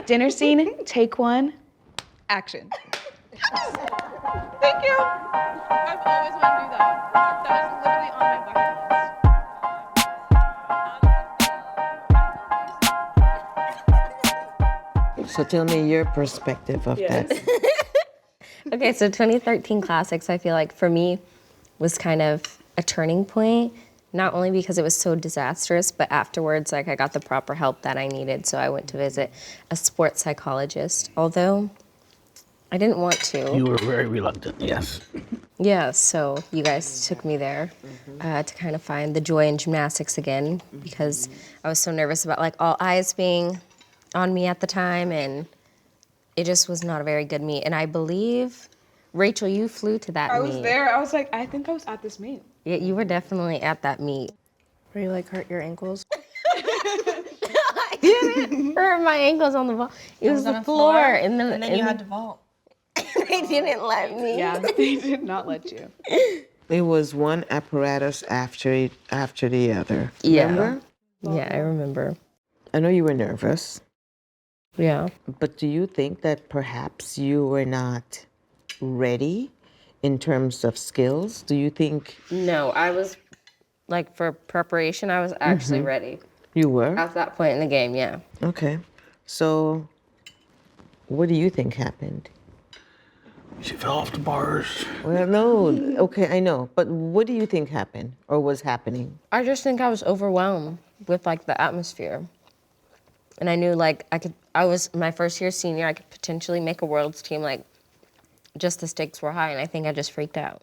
Dinner scene, take one, action. Thank you. I've always wanted to do that. That is literally on my bucket list. So tell me your perspective of that. Okay, so 2013 Classics, I feel like for me was kind of a turning point, not only because it was so disastrous, but afterwards, like I got the proper help that I needed. So I went to visit a sports psychologist, although I didn't want to. You were very reluctant, yes. Yeah, so you guys took me there to kind of find the joy in gymnastics again, because I was so nervous about like all eyes being on me at the time, and it just was not a very good meet. And I believe, Rachel, you flew to that meet. I was there. I was like, I think I was at this meet. Yeah, you were definitely at that meet. Where you like hurt your ankles? I didn't hurt my ankles on the ball. It was on the a floor. and then you had to vault. They didn't let me. Yeah, they did not let you. It was one apparatus after the other. Yeah. Remember? Yeah, I remember. I know you were nervous, Yeah. but do you think that perhaps you were not ready in terms of skills? Do you think No, I was, like, for preparation, I was actually ready. you were? At that point in the game, yeah. Okay. So what do you think happened? She fell off the bars. Well, no. Okay, I know. But what do you think happened or was happening? I just think I was overwhelmed with, like, the atmosphere. And I knew, like, I was my first year senior, I could potentially make a world's team, like, just the stakes were high, and I think I just freaked out.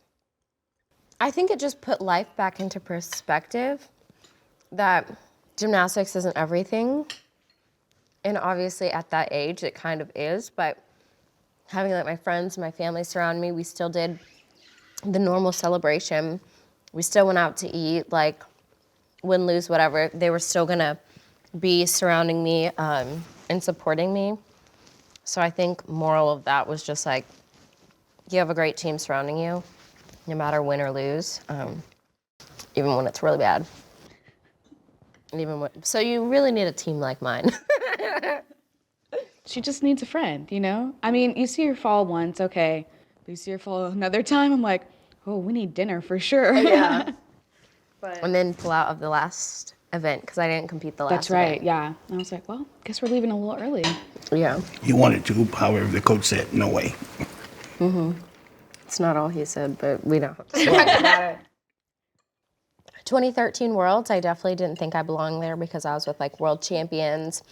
I think it just put life back into perspective, that gymnastics isn't everything. And obviously at that age, it kind of is, but having like my friends, my family surround me, we still did the normal celebration. We still went out to eat, like win, lose, whatever. They were still gonna be surrounding me and supporting me. So I think moral of that was just like, you have a great team surrounding you, no matter win or lose, even when it's really bad. And so you really need a team like mine. She just needs a friend, you know? I mean, you see her fall once, okay. But you see her fall another time, I'm like, oh, we need dinner for sure. Yeah. And then pull out of the last event, because I didn't compete the last That's right, event. yeah. And I was like, well, guess we're leaving a little early. Yeah. You wanted to, however, the coach said, no way. It's not all he said, but we don't have to talk about it. 2013 Worlds, I definitely didn't think I belonged there because I was with like world champions.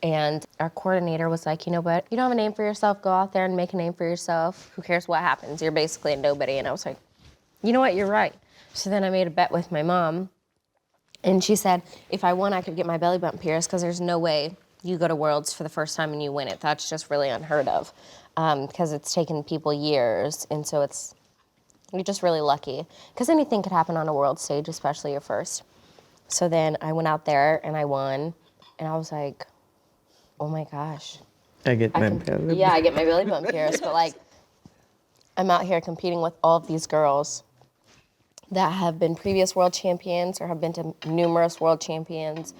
And our coordinator was like, you know what, you don't have a name for yourself, go out there and make a name for yourself. Who cares what happens? You're basically a nobody. And I was like, you know what, you're right. So then I made a bet with my mom. And she said, if I won, I could get my belly button pierced because there's no way you go to Worlds for the first time and you win it. That's just really unheard of because it's taken people years. And so you're just really lucky because anything could happen on a world stage, especially your first. So then I went out there and I won. And I was like, oh my gosh. I get my belly. Yeah, I get my belly button pierced. But like, I'm out here competing with all of these girls that have been previous world champions or have been to numerous world champions,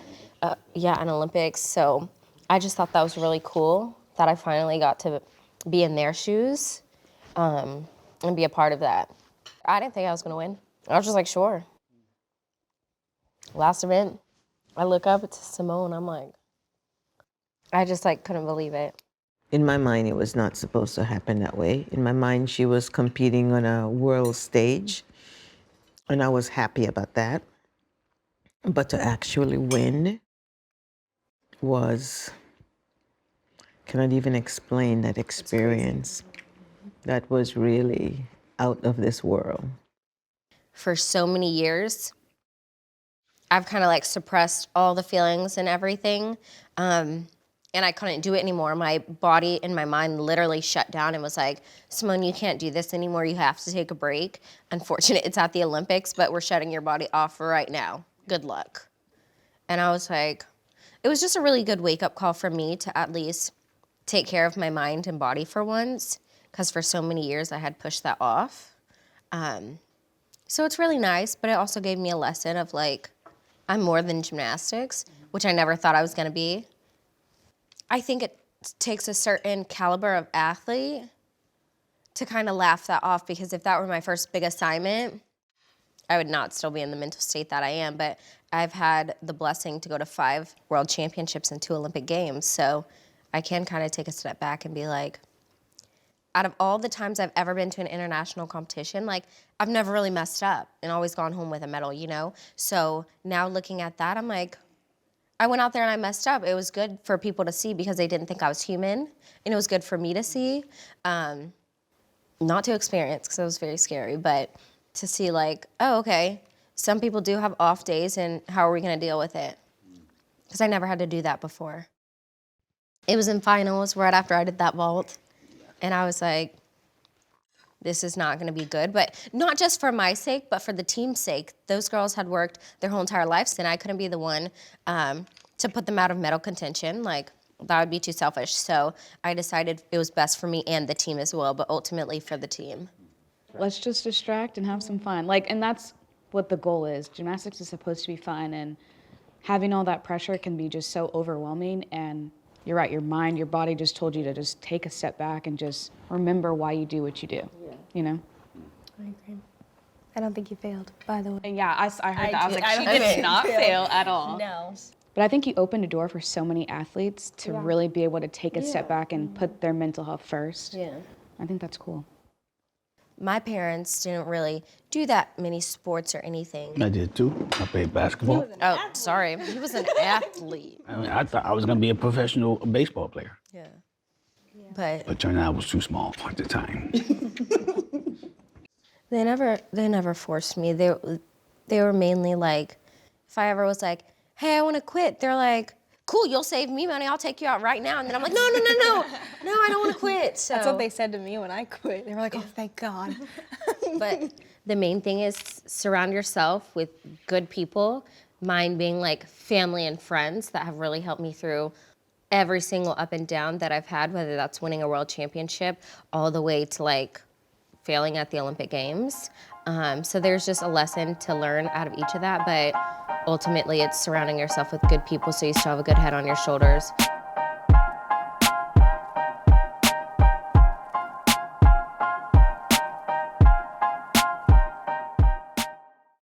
and Olympics. So I just thought that was really cool that I finally got to be in their shoes and be a part of that. I didn't think I was gonna win. I was just like, sure. Last event, I look up, it's Simone, I'm like, I just like couldn't believe it. In my mind, it was not supposed to happen that way. In my mind, she was competing on a world stage, and I was happy about that. But to actually win was, cannot even explain that experience. That was really out of this world. For so many years, I've kind of like suppressed all the feelings and everything. And I couldn't do it anymore. My body and my mind literally shut down and was like, Simone, you can't do this anymore. You have to take a break. Unfortunately, it's at the Olympics, but we're shutting your body off for right now. Good luck. And I was like, it was just a really good wake-up call for me to at least take care of my mind and body for once, because for so many years I had pushed that off. So it's really nice, but it also gave me a lesson of like, I'm more than gymnastics, which I never thought I was gonna be. I think it takes a certain caliber of athlete to kind of laugh that off, because if that were my first big assignment, I would not still be in the mental state that I am. But I've had the blessing to go to 5 world championships and 2 Olympic games. So I can kind of take a step back and be like, out of all the times I've ever been to an international competition, like, I've never really messed up and always gone home with a medal, you know? So now looking at that, I'm like, I went out there and I messed up. It was good for people to see because they didn't think I was human. And it was good for me to see. Not to experience, because it was very scary, but to see like, oh, okay, some people do have off days, and how are we gonna deal with it? Because I never had to do that before. It was in finals right after I did that vault. And I was like, this is not gonna be good. But not just for my sake, but for the team's sake. Those girls had worked their whole entire lives, and I couldn't be the one to put them out of medal contention. Like, that would be too selfish. So I decided it was best for me and the team as well, but ultimately for the team. Let's just distract and have some fun. Like, and that's what the goal is. Gymnastics is supposed to be fun, and having all that pressure can be just so overwhelming. And you're right, your mind, your body just told you to just take a step back and just remember why you do what you do, you know? I agree. I don't think you failed, by the way. And yeah, I heard that. I was like, she I did not fail at all. No. But I think you opened a door for so many athletes to really be able to take a step back and put their mental health first. Yeah. I think that's cool. My parents didn't really do that many sports or anything. I did too. I played basketball. Oh, sorry. He was an athlete. I mean, I thought I was gonna be a professional baseball player, Yeah. But but turned out I was too small at the time. they never forced me. They were mainly like, if I ever was like, hey, I want to quit, they're like, cool, you'll save me money, I'll take you out right now. And then I'm like, no, I don't want to quit. So, That's what they said to me when I quit. They were like, oh, thank God. but the main thing is surround yourself with good people, mine being like family and friends that have really helped me through every single up and down that I've had, whether that's winning a world championship all the way to like failing at the Olympic Games. So there's just a lesson to learn out of each of that, but ultimately it's surrounding yourself with good people so you still have a good head on your shoulders